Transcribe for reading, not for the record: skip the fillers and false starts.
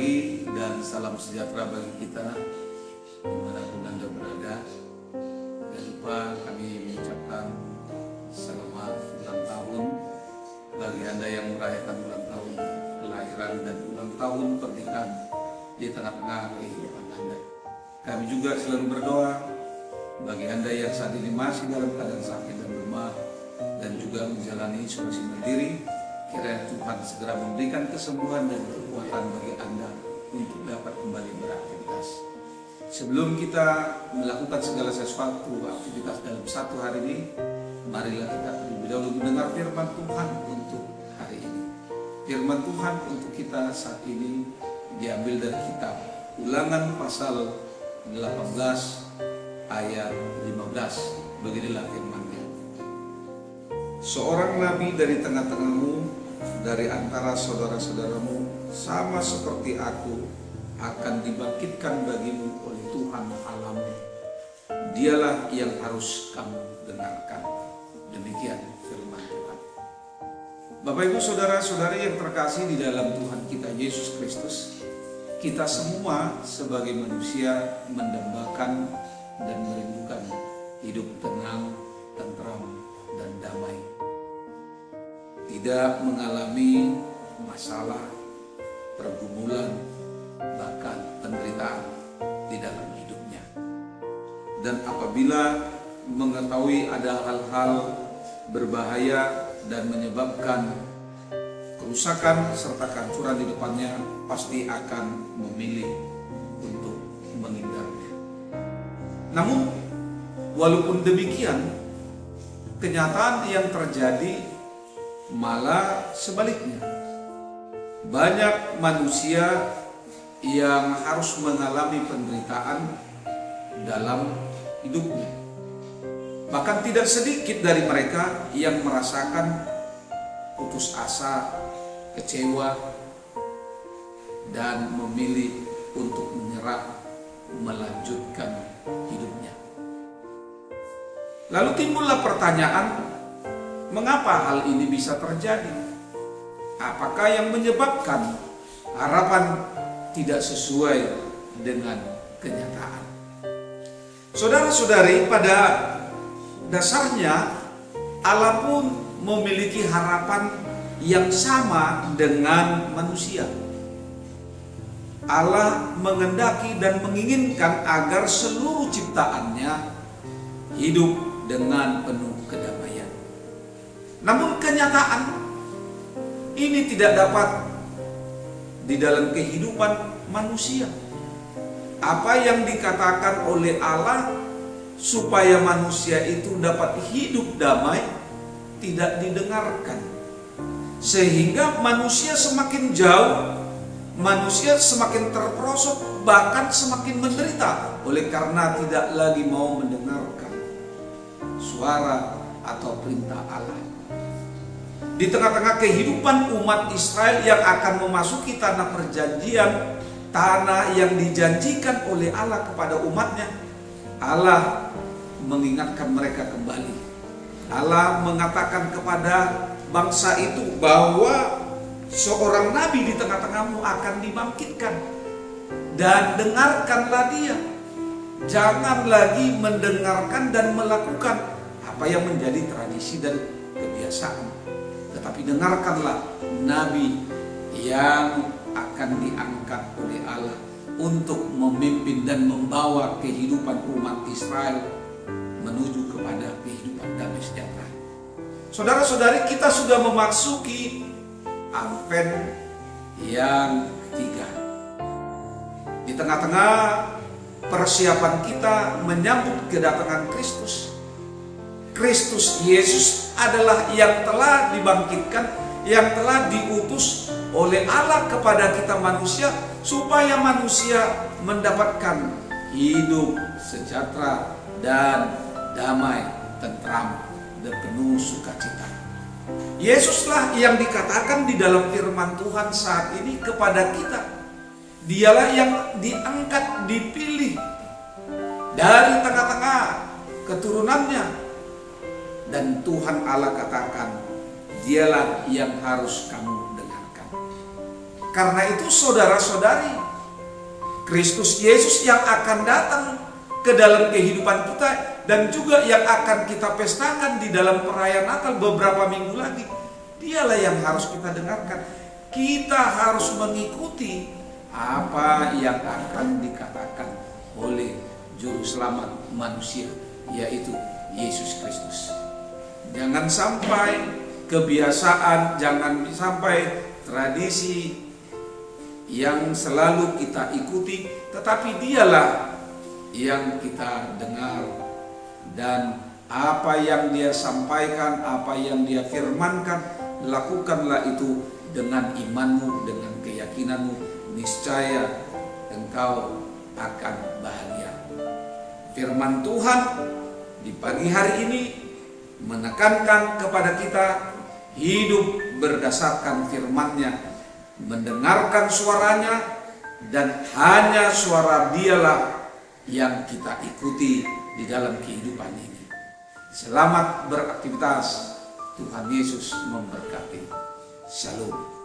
pagi dan salam sejahtera bagi kita dimanapun Anda berada. Jangan lupa kami mengucapkan selamat ulang tahun bagi Anda yang merayakan ulang tahun kelahiran dan ulang tahun pernikahan di tengah-tengah kehidupan Anda. Kami juga selalu berdoa bagi Anda yang saat ini masih dalam keadaan sakit dan lemah dan juga menjalani isolasi mandiri. Kiranya Tuhan segera memberikan kesembuhan dan kekuatan bagi Anda untuk dapat kembali beraktivitas. Sebelum kita melakukan segala sesuatu aktivitas dalam satu hari ini, marilah kita terlebih dahulu mendengar firman Tuhan untuk hari ini. Firman Tuhan untuk kita saat ini diambil dari kitab Ulangan pasal 18 ayat 15. Beginilah firman-Nya. Seorang nabi dari tengah-tengahmu, dari antara saudara-saudaramu, sama seperti aku, akan dibangkitkan bagimu oleh Tuhan Allahmu. Dialah yang harus kamu dengarkan. Demikian firman Tuhan. Bapak Ibu saudara-saudari yang terkasih di dalam Tuhan kita Yesus Kristus, kita semua sebagai manusia mendambakan dan merindukan hidup tenang, tentram, dan damai. Tidak mengalami masalah, pergumulan, bahkan penderitaan di dalam hidupnya. Dan apabila mengetahui ada hal-hal berbahaya dan menyebabkan kerusakan serta kehancuran di depannya, pasti akan memilih untuk menghindarnya. Namun, walaupun demikian, kenyataan yang terjadi malah sebaliknya. Banyak manusia yang harus mengalami penderitaan dalam hidupnya. Bahkan tidak sedikit dari mereka yang merasakan putus asa, kecewa, dan memilih untuk menyerah, melanjutkan hidupnya. Lalu timbullah pertanyaan, mengapa hal ini bisa terjadi? Apakah yang menyebabkan harapan tidak sesuai dengan kenyataan? Saudara-saudari, pada dasarnya Allah pun memiliki harapan yang sama dengan manusia. Allah mengendaki dan menginginkan agar seluruh ciptaannya hidup dengan penuh kedamaian. Namun kenyataan ini tidak dapat di dalam kehidupan manusia. Apa yang dikatakan oleh Allah supaya manusia itu dapat hidup damai tidak didengarkan. Sehingga manusia semakin jauh, manusia semakin terperosok, bahkan semakin menderita oleh karena tidak lagi mau mendengarkan suara atau perintah Allah. Di tengah-tengah kehidupan umat Israel yang akan memasuki tanah perjanjian, tanah yang dijanjikan oleh Allah kepada umatnya, Allah mengingatkan mereka kembali. Allah mengatakan kepada bangsa itu bahwa seorang nabi di tengah-tengahmu akan dibangkitkan, dan dengarkanlah dia. Jangan lagi mendengarkan dan melakukan apa yang menjadi tradisi dan kebiasaan, tetapi dengarkanlah nabi yang akan diangkat oleh Allah untuk memimpin dan membawa kehidupan umat Israel menuju kepada kehidupan damai sejahtera. Saudara-saudari, kita sudah memasuki Advent yang ketiga. Di tengah-tengah persiapan kita menyambut kedatangan Kristus, Kristus Yesus adalah yang telah dibangkitkan, yang telah diutus oleh Allah kepada kita manusia, supaya manusia mendapatkan hidup sejahtera dan damai, tentram, dan penuh sukacita. Yesuslah yang dikatakan di dalam firman Tuhan saat ini kepada kita. Dialah yang diangkat, dipilih dari tengah-tengah keturunannya. Dan Tuhan Allah katakan, dialah yang harus kamu dengarkan. Karena itu saudara-saudari, Kristus Yesus yang akan datang ke dalam kehidupan kita dan juga yang akan kita pestakan di dalam perayaan Natal beberapa minggu lagi, dialah yang harus kita dengarkan. Kita harus mengikuti apa yang akan dikatakan oleh Juru Selamat manusia, yaitu Yesus Kristus. Jangan sampai kebiasaan, jangan sampai tradisi yang selalu kita ikuti, tetapi dialah yang kita dengar, dan apa yang dia sampaikan, apa yang dia firmankan, lakukanlah itu dengan imanmu, dengan keyakinanmu, niscaya engkau akan bahagia. Firman Tuhan di pagi hari ini menekankan kepada kita hidup berdasarkan firman-Nya, mendengarkan suaranya, dan hanya suara dialah yang kita ikuti di dalam kehidupan ini. Selamat beraktivitas. Tuhan Yesus memberkati. Shalom.